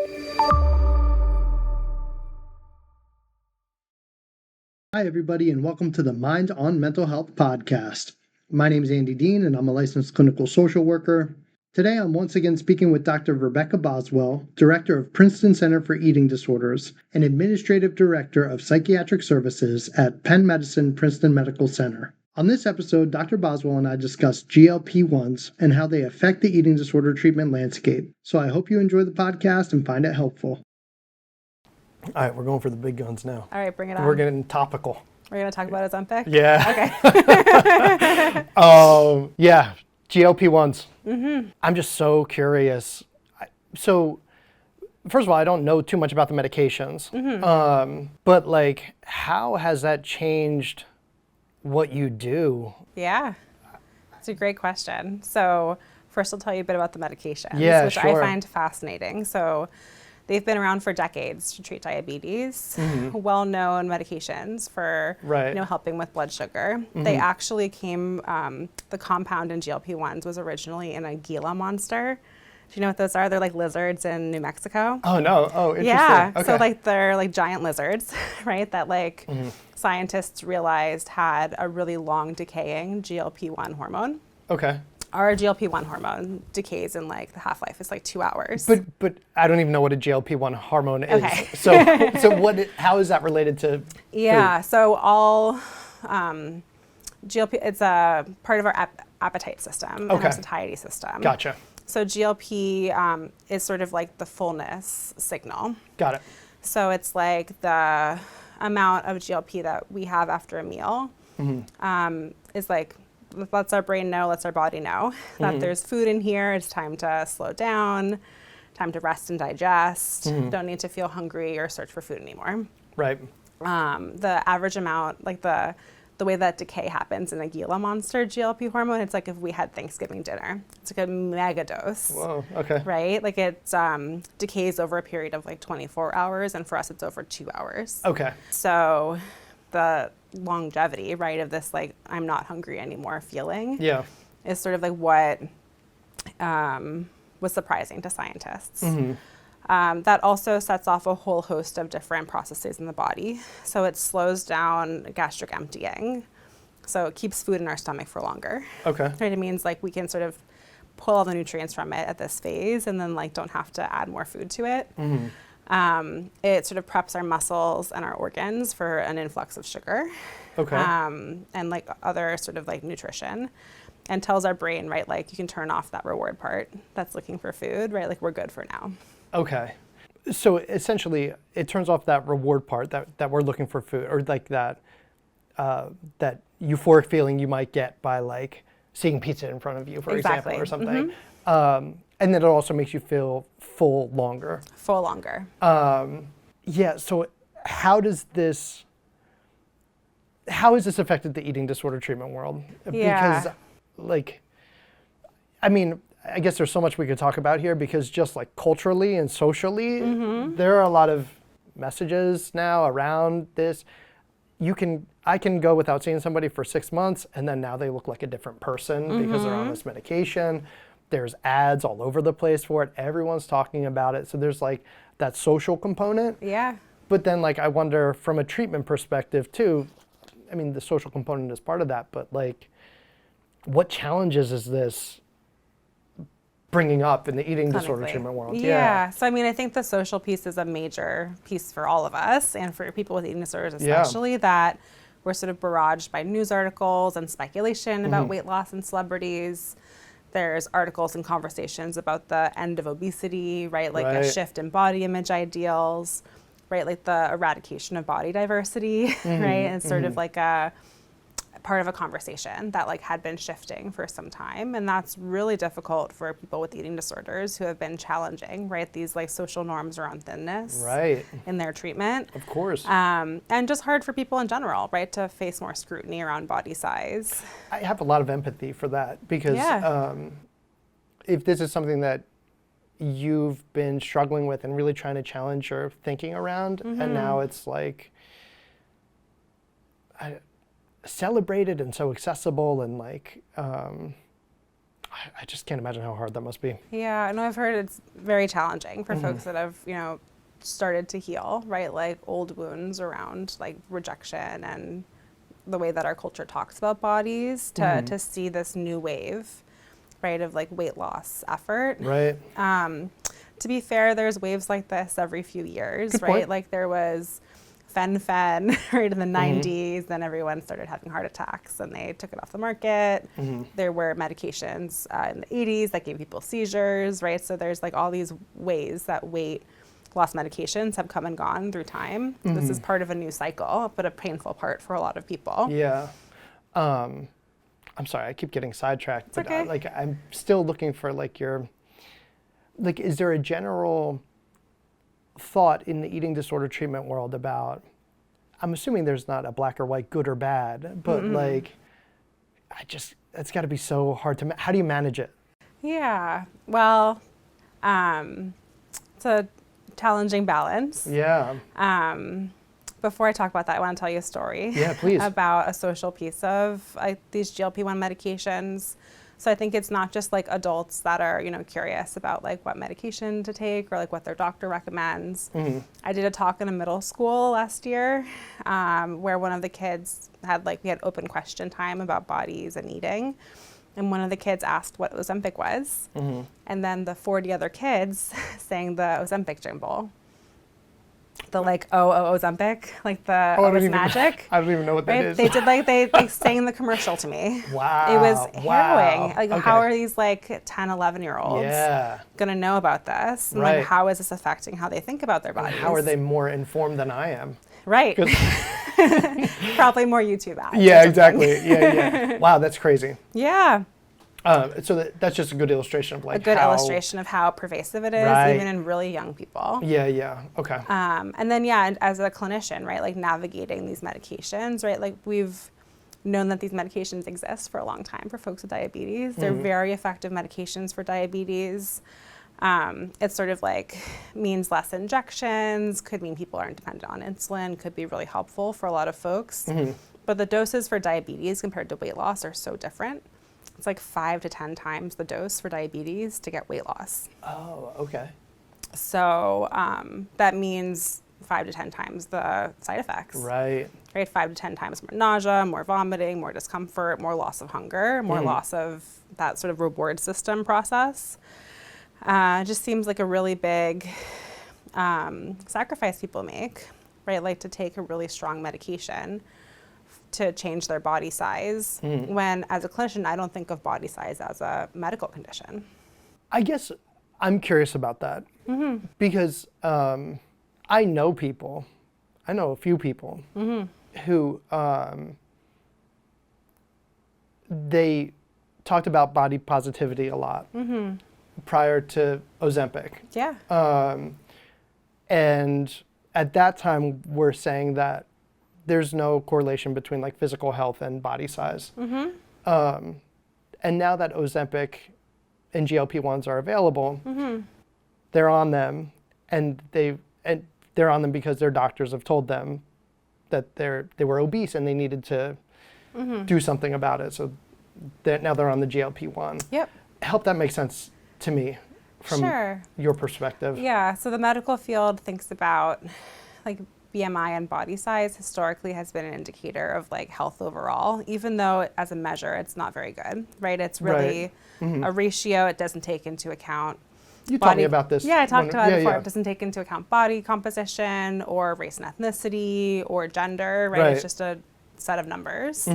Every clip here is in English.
Hi, everybody, and welcome to the Mind on Mental Health podcast. My name is Andy Dean, and I'm a licensed clinical social worker. Today, I'm once again speaking with Dr. Becca Boswell, Director of Princeton Center for Eating Disorders and Administrative Director of Psychiatric Services at Penn Medicine Princeton Medical Center. On this episode, Dr. Boswell and I discuss GLP-1s and how they affect the eating disorder treatment landscape. So I hope you enjoy the podcast and find it helpful. All right, we're going for the big guns now. All right, bring it on. We're getting topical. We're going to talk about Ozempic? Yeah. Okay. Yeah, GLP-1s. Mm-hmm. I'm just so curious. So, first of all, I don't know too much about the medications. Mm-hmm. But, like, how has that changed what you do? Yeah, it's a great question. So, first I'll tell you a bit about the medications, which sure. I find fascinating. So, they've been around for decades to treat diabetes, well-known medications for helping with blood sugar. Mm-hmm. They actually came, the compound in GLP-1s was originally in a Gila monster. Do you know what those are? They're like lizards in New Mexico. Oh, no. Oh, interesting. Yeah, okay. so like they're like giant lizards, right, that like scientists realized had a really long decaying GLP-1 hormone. Okay. Our GLP-1 hormone decays in like the half-life is like 2 hours. But I don't even know what a GLP-1 hormone is. Okay. So how is that related to food? So all GLP, it's a part of our appetite system and our satiety system. Gotcha. So GLP is sort of like the fullness signal. Got it. So it's like the amount of GLP that we have after a meal is like, lets our brain know, lets our body know that there's food in here. It's time to slow down, time to rest and digest. Don't need to feel hungry or search for food anymore. Right. The average amount, like the way that decay happens in a Gila monster GLP hormone, it's like if we had Thanksgiving dinner. It's like a mega dose. Whoa, okay. Right? Like it decays over a period of like 24 hours, and for us it's over 2 hours. Okay. So the longevity, right, of this like I'm not hungry anymore feeling is sort of like what was surprising to scientists. That also sets off a whole host of different processes in the body. So it slows down gastric emptying. So it keeps food in our stomach for longer. Okay. Right? It means like we can sort of pull all the nutrients from it at this phase and then like don't have to add more food to it. It sort of preps our muscles and our organs for an influx of sugar. Okay. And like other sort of like nutrition, and tells our brain, right, like you can turn off that reward part that's looking for food, right? Like we're good for now. Okay. So essentially it turns off that reward part that we're looking for food, or like that that euphoric feeling you might get by like seeing pizza in front of you, for example, or something. And then it also makes you feel full longer. Full longer. Yeah, so how has this affected the eating disorder treatment world? Yeah. Because, like, I mean, I guess there's so much we could talk about here, because just like culturally and socially, there are a lot of messages now around this. I can go without seeing somebody for 6 months, and then now they look like a different person because they're on this medication. There's ads all over the place for it. Everyone's talking about it. So there's like that social component. Yeah. But then like I wonder from a treatment perspective too, I mean the social component is part of that, but like what challenges is this bringing up in the eating disorder treatment world? Yeah. So I mean I think the social piece is a major piece for all of us, and for people with eating disorders especially, that we're sort of barraged by news articles and speculation about weight loss and celebrities. There's articles and conversations about the end of obesity, right? Like a shift in body image ideals, right? Like the eradication of body diversity, right? And sort of like a part of a conversation that like had been shifting for some time. And that's really difficult for people with eating disorders who have been challenging, right? These like social norms around thinness in their treatment. Of course. And just hard for people in general, right? To face more scrutiny around body size. I have a lot of empathy for that, because if this is something that you've been struggling with and really trying to challenge your thinking around, and now it's like celebrated and so accessible, and like I just can't imagine how hard that must be. Yeah, and I've heard it's very challenging for folks that have, started to heal, right? Like old wounds around like rejection and the way that our culture talks about bodies to see this new wave, right, of like weight loss effort. Right. To be fair, there's waves like this every few years, Good right? point. Like there was fen-phen, right, in the 90s, then everyone started having heart attacks and they took it off the market. There were medications in the 80s that gave people seizures, right? So there's like all these ways that weight loss medications have come and gone through time. This is part of a new cycle, but a painful part for a lot of people. Yeah. I'm sorry, I keep getting sidetracked, It's but okay. like I'm still looking for like is there a general thought in the eating disorder treatment world about, I'm assuming there's not a black or white, good or bad, but like, it's got to be so hard to, how do you manage it? Yeah, well, it's a challenging balance. Yeah. Before I talk about that, I want to tell you a story. Yeah, please. About a social piece of these GLP-1 medications. So I think it's not just like adults that are, curious about like what medication to take or like what their doctor recommends. I did a talk in a middle school last year where one of the kids we had open question time about bodies and eating. And one of the kids asked what Ozempic was. And then the 40 other kids sang the Ozempic jingle. The Ozempic, like the it's magic. I don't even know what that is. They did they sang the commercial to me. Wow. It was harrowing. Wow. Like how are these like 10, 11-year-olds gonna know about this? And like how is this affecting how they think about their bodies? How are they more informed than I am? Right. Probably more YouTube ads. Yeah, exactly. Yeah. Wow, that's crazy. Yeah. So that's just a good illustration of like a good illustration of how pervasive it is, even in really young people. Yeah. Okay. And then as a clinician, right, like navigating these medications, right, like we've known that these medications exist for a long time for folks with diabetes. They're very effective medications for diabetes. It sort of like means less injections, could mean people aren't dependent on insulin, could be really helpful for a lot of folks. But the doses for diabetes compared to weight loss are so different. It's like 5 to 10 times the dose for diabetes to get weight loss. Oh, okay. So that means 5 to 10 times the side effects. Right. 5 to 10 times more nausea, more vomiting, more discomfort, more loss of hunger, more loss of that sort of reward system process. It just seems like a really big sacrifice people make, right? Like to take a really strong medication to change their body size, when as a clinician, I don't think of body size as a medical condition. I guess I'm curious about that because I know a few people who they talked about body positivity a lot prior to Ozempic. Yeah. And at that time, we're saying that there's no correlation between like physical health and body size. And now that Ozempic and GLP-1s are available, they're on them, and they're on them because their doctors have told them that they were obese and they needed to do something about it. So now they're on the GLP-1. Yep. Help that make sense to me from your perspective. Yeah. So the medical field thinks about like BMI and body size historically has been an indicator of like health overall, even though as a measure it's not very good, right? It's really a ratio. It doesn't take into account You told me about this. Yeah, I talked about it before. It doesn't take into account body composition or race and ethnicity or gender, right? It's just a set of numbers.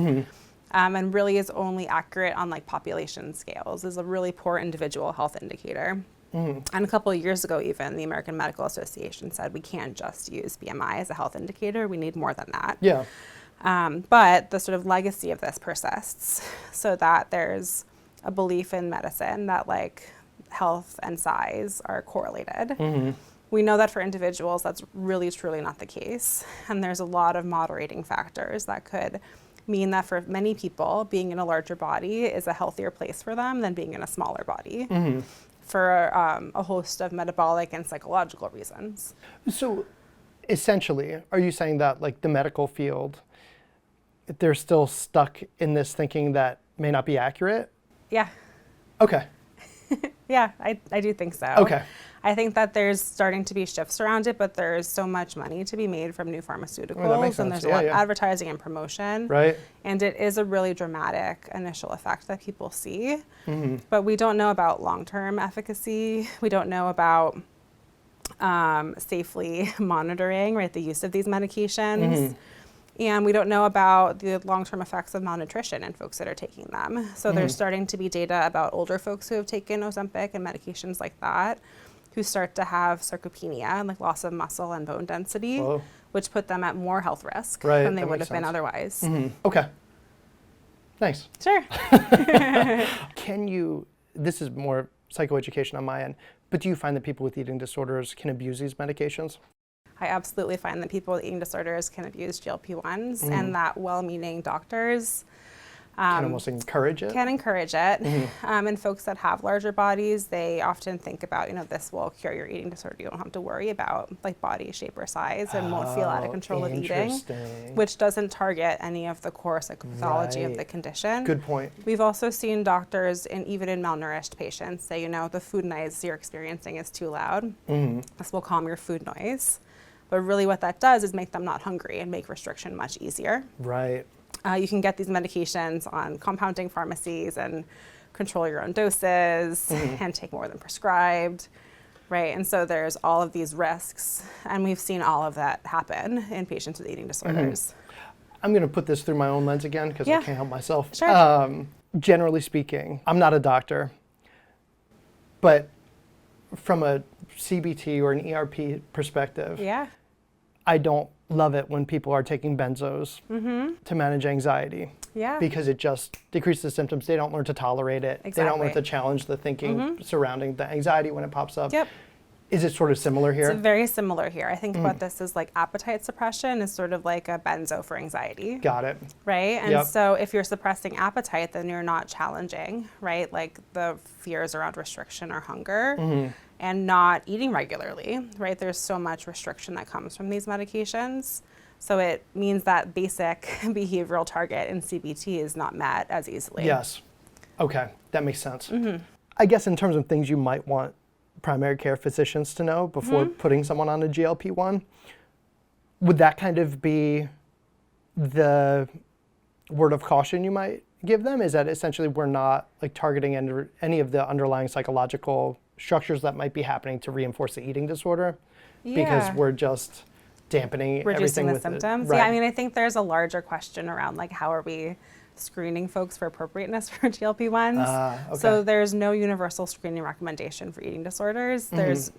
And really is only accurate on like population scales. Is a really poor individual health indicator. And a couple of years ago, even the American Medical Association said we can't just use BMI as a health indicator. We need more than that. Yeah. But the sort of legacy of this persists, so that there's a belief in medicine that like health and size are correlated. We know that for individuals, that's really truly not the case. And there's a lot of moderating factors that could mean that for many people, being in a larger body is a healthier place for them than being in a smaller body. For a host of metabolic and psychological reasons. So essentially, are you saying that like the medical field, they're still stuck in this thinking that may not be accurate? Yeah. Okay. Yeah, I do think so. Okay. I think that there's starting to be shifts around it, but there's so much money to be made from new pharmaceuticals, that makes and sense. there's a lot of advertising and promotion. Right. And it is a really dramatic initial effect that people see. But we don't know about long-term efficacy. We don't know about safely monitoring, right, the use of these medications. And we don't know about the long-term effects of malnutrition in folks that are taking them. So there's starting to be data about older folks who have taken Ozempic and medications like that, who start to have sarcopenia and like loss of muscle and bone density, which put them at more health risk than they would have been otherwise. Okay. Thanks. Sure. This is more psychoeducation on my end, but do you find that people with eating disorders can abuse these medications? I absolutely find that people with eating disorders can abuse GLP-1s and that well-meaning doctors can almost encourage it? Can encourage it. And folks that have larger bodies, they often think about, this will cure your eating disorder. You don't have to worry about like body shape or size and won't feel out of control of eating, which doesn't target any of the core psychopathology of the condition. Good point. We've also seen doctors, even in malnourished patients, say, the food noise you're experiencing is too loud. This will calm your food noise. But really what that does is make them not hungry and make restriction much easier. Right. You can get these medications on compounding pharmacies and control your own doses and take more than prescribed, right? And so there's all of these risks, and we've seen all of that happen in patients with eating disorders. I'm going to put this through my own lens again because I can't help myself. Sure. Generally speaking, I'm not a doctor, but from a CBT or an ERP perspective, I don't love it when people are taking benzos to manage anxiety. Because it just decreases the symptoms. They don't learn to tolerate it. They don't learn to challenge the thinking surrounding the anxiety when it pops up. Is it sort of similar here? It's very similar here. I think about this as like appetite suppression is sort of like a benzo for anxiety. Got it. Right? And so if you're suppressing appetite, then you're not challenging, right? Like the fears around restriction or hunger. And not eating regularly, right? There's so much restriction that comes from these medications. So it means that basic behavioral target in CBT is not met as easily. Yes. Okay, that makes sense. I guess in terms of things you might want primary care physicians to know before putting someone on a GLP-1, would that kind of be the word of caution you might give them? Is that essentially we're not like targeting any of the underlying psychological structures that might be happening to reinforce the eating disorder because we're just dampening reducing everything the with symptoms. Right. Yeah, I mean, I think there's a larger question around like how are we screening folks for appropriateness for GLP-1s. So there's no universal screening recommendation for eating disorders. There's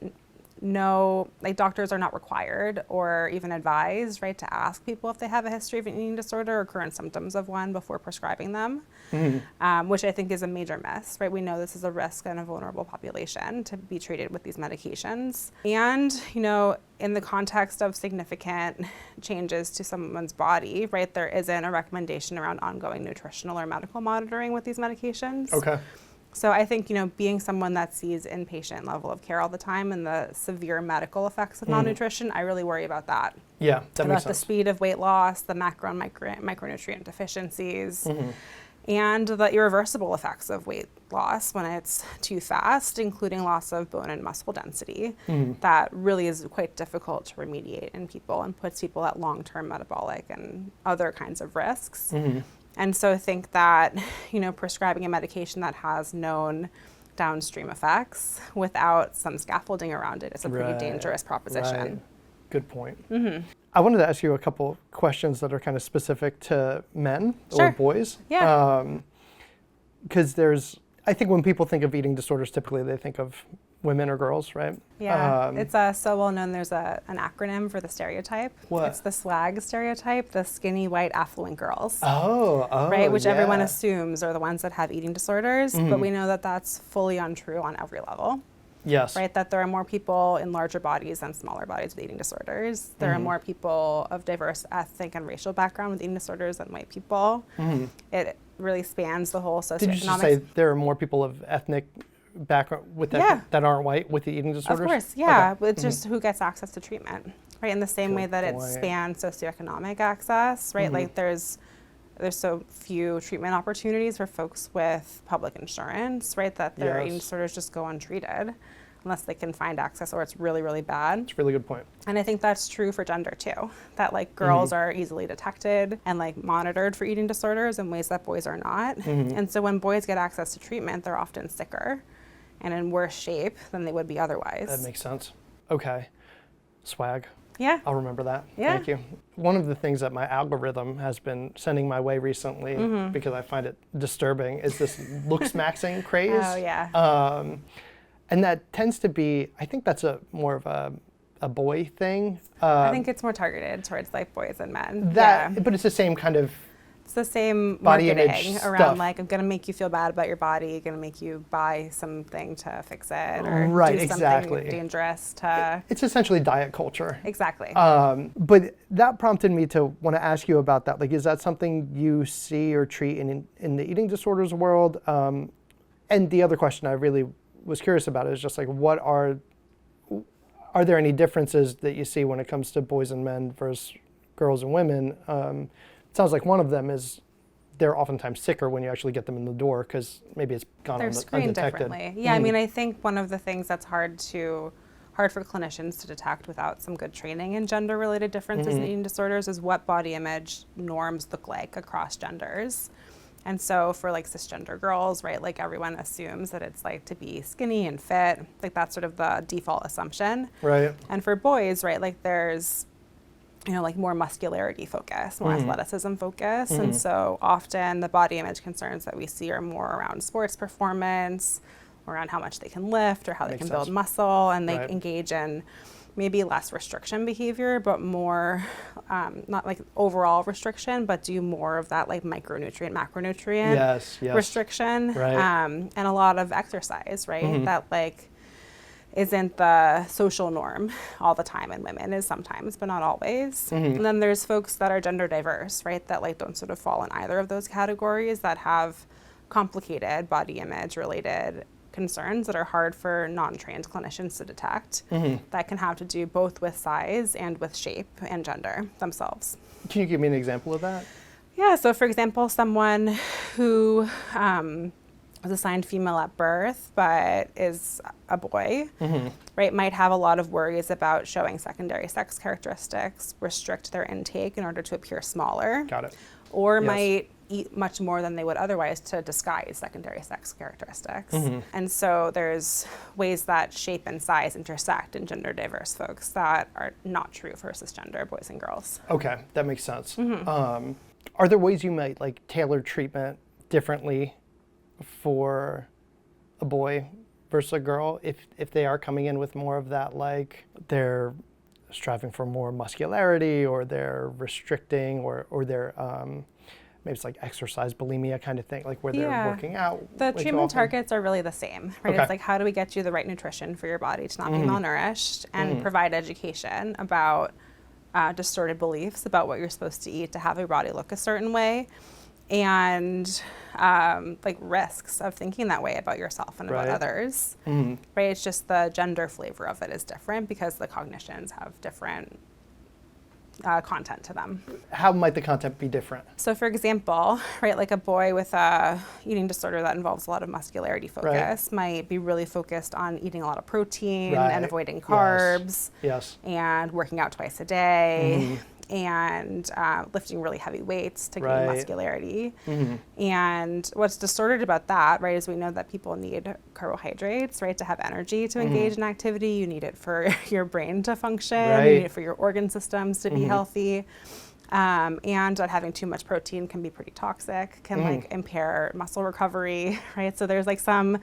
no, like doctors are not required or even advised, right, to ask people if they have a history of an eating disorder or current symptoms of one before prescribing them, which I think is a major miss, right? We know this is a risk in a vulnerable population to be treated with these medications. And, in the context of significant changes to someone's body, right, there isn't a recommendation around ongoing nutritional or medical monitoring with these medications. Okay. So I think, being someone that sees inpatient level of care all the time and the severe medical effects of malnutrition, I really worry about that. Yeah, that makes sense. About the speed of weight loss, the macro and micronutrient deficiencies, and the irreversible effects of weight loss when it's too fast, including loss of bone and muscle density. That really is quite difficult to remediate in people and puts people at long-term metabolic and other kinds of risks. And so I think that, prescribing a medication that has known downstream effects without some scaffolding around it is a pretty dangerous proposition. Right. Good point. I wanted to ask you a couple questions that are kind of specific to men or boys. Because I think when people think of eating disorders, typically they think of women or girls, right? Yeah, it's so well known. There's an acronym for the stereotype. What? It's the SWAG stereotype, the skinny, white, affluent girls. Right, which everyone assumes are the ones that have eating disorders, but we know that that's fully untrue on every level. Yes. Right, that there are more people in larger bodies than smaller bodies with eating disorders. There are more people of diverse ethnic and racial background with eating disorders than white people. It really spans the whole socioeconomic. Did you just say there are more people of ethnic background with that aren't white with the eating disorders? Of course, yeah. Okay. It's just who gets access to treatment, right? In the same way that it spans socioeconomic access, right? Like there's there's so few treatment opportunities for folks with public insurance, right? That their eating disorders just go untreated unless they can find access or it's really, really bad. That's a really good point. And I think that's true for gender too, that like girls are easily detected and like monitored for eating disorders in ways that boys are not. And so when boys get access to treatment, they're often sicker and in worse shape than they would be otherwise. That makes sense. Okay. Swag. Yeah. I'll remember that. Yeah. Thank you. One of the things that my algorithm has been sending my way recently, because I find it disturbing, is this looks maxing craze. Oh, yeah. And that tends to be, I think that's more of a boy thing. I think it's more targeted towards like boys and men. But it's the same kind of It's the same body marketing image around stuff. like, I'm going to make you feel bad about your body, going to make you buy something to fix it or Right, do exactly. something dangerous to... It's essentially diet culture. Exactly. But that prompted me to want to ask you about that. Like, is that something you see or treat in the eating disorders world? And the other question I really was curious about is just like, what are there any differences that you see when it comes to boys and men versus girls and women? It sounds like one of them is they're oftentimes sicker when you actually get them in the door because maybe it's gone They're screened undetected. differently. Yeah, I mean, I think one of the things that's hard for clinicians to detect without some good training in gender-related differences in eating disorders is what body image norms look like across genders. And so for like cisgender girls, right, like everyone assumes that it's like to be skinny and fit, like that's sort of the default assumption. Right. And for boys, right, like there's, you know, like more muscularity focus, more athleticism focus. And so often the body image concerns that we see are more around sports performance, around how much they can lift or how they can build muscle, and they engage in maybe less restriction behavior, but more, not like overall restriction, but do more of that like micronutrient, macronutrient restriction, and a lot of exercise, right? That like isn't the social norm all the time in women, is sometimes, but not always. And then there's folks that are gender diverse, right? That like don't sort of fall in either of those categories, that have complicated body image related concerns that are hard for non-trained clinicians to detect, that can have to do both with size and with shape and gender themselves. Can you give me an example of that? Yeah, so for example, someone who was assigned female at birth but is a boy, right, might have a lot of worries about showing secondary sex characteristics, restrict their intake in order to appear smaller. Got it. Or might eat much more than they would otherwise to disguise secondary sex characteristics. And so there's ways that shape and size intersect in gender diverse folks that are not true for cisgender boys and girls. Okay, that makes sense. Are there ways you might like tailor treatment differently for a boy versus a girl if they are coming in with more of that, like they're striving for more muscularity or they're restricting or they're maybe it's like exercise bulimia kind of thing, like where they're working out? The treatment targets are really the same, right? It's like, how do we get you the right nutrition for your body to not be malnourished, and provide education about distorted beliefs about what you're supposed to eat to have your body look a certain way, and like risks of thinking that way about yourself and about others, right? It's just the gender flavor of it is different because the cognitions have different content to them. How might the content be different? So for example, right, like a boy with a eating disorder that involves a lot of muscularity focus might be really focused on eating a lot of protein and avoiding carbs and working out twice a day and lifting really heavy weights to gain muscularity. And what's distorted about that, right, is we know that people need carbohydrates, right, to have energy to engage in activity. You need it for your brain to function. You need it for your organ systems to be healthy. And that having too much protein can be pretty toxic, can like impair muscle recovery, right? So there's like some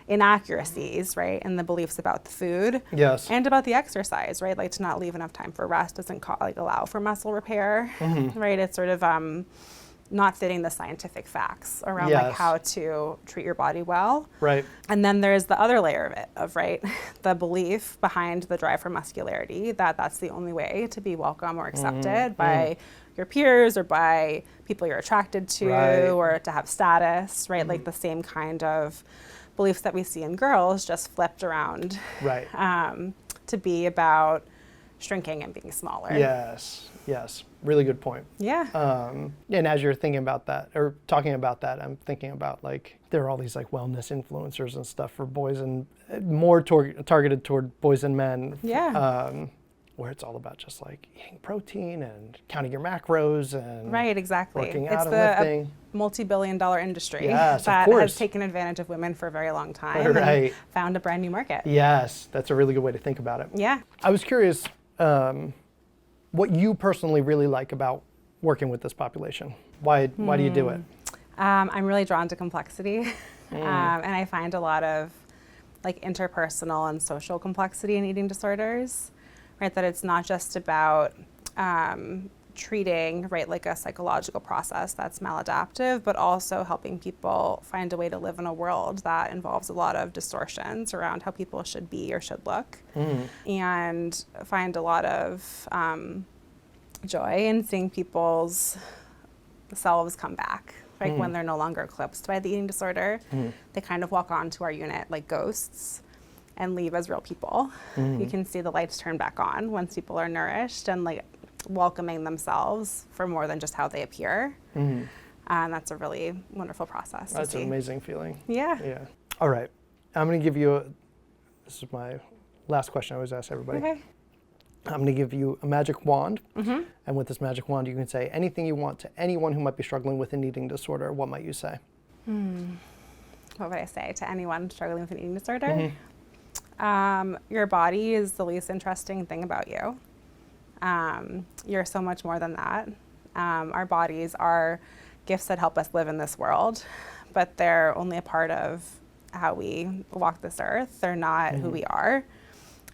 inaccuracies, right, in the beliefs about the food and about the exercise, right? Like to not leave enough time for rest doesn't allow for muscle repair, right? It's sort of not fitting the scientific facts around like how to treat your body well. Right. And then there's the other layer of it, of the belief behind the drive for muscularity that that's the only way to be welcome or accepted by your peers or by people you're attracted to or to have status, right? Like the same kind of beliefs that we see in girls just flipped around to be about shrinking and being smaller. Yes. Really good point. Yeah. And as you're thinking about that, or talking about that, I'm thinking about like, there are all these like wellness influencers and stuff for boys and more targeted toward boys and men. Yeah. Where it's all about just like eating protein and counting your macros and Right, exactly. working out and It's lifting. a multi-billion-dollar industry Yes, that of course. has taken advantage of women for a very long time Right. and found a brand new market. Yes, that's a really good way to think about it. Yeah. I was curious what you personally really like about working with this population. Why do you do it? I'm really drawn to complexity, and I find a lot of like interpersonal and social complexity in eating disorders, right? That it's not just about treating, right, like a psychological process that's maladaptive, but also helping people find a way to live in a world that involves a lot of distortions around how people should be or should look, and find a lot of joy in seeing people's selves come back. Like when they're no longer eclipsed by the eating disorder, they kind of walk onto our unit like ghosts and leave as real people. You can see the lights turn back on once people are nourished and like welcoming themselves for more than just how they appear. And that's a really wonderful process. That's an amazing feeling. Yeah. All right. I'm going to give you this is my last question I always ask everybody. Okay. I'm going to give you a magic wand. And with this magic wand, you can say anything you want to anyone who might be struggling with an eating disorder. What might you say? What would I say to anyone struggling with an eating disorder? Your body is the least interesting thing about you. You're so much more than that. Our bodies are gifts that help us live in this world, but they're only a part of how we walk this earth. They're not who we are.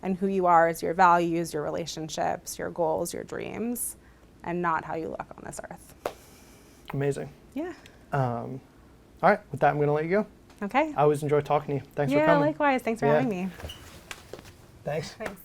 And who you are is your values, your relationships, your goals, your dreams, and not how you look on this earth. Amazing. Yeah. All right. With that, I'm going to let you go. Okay. I always enjoy talking to you. Thanks for Yeah, coming. likewise. Thanks for having me. Thanks. Thanks.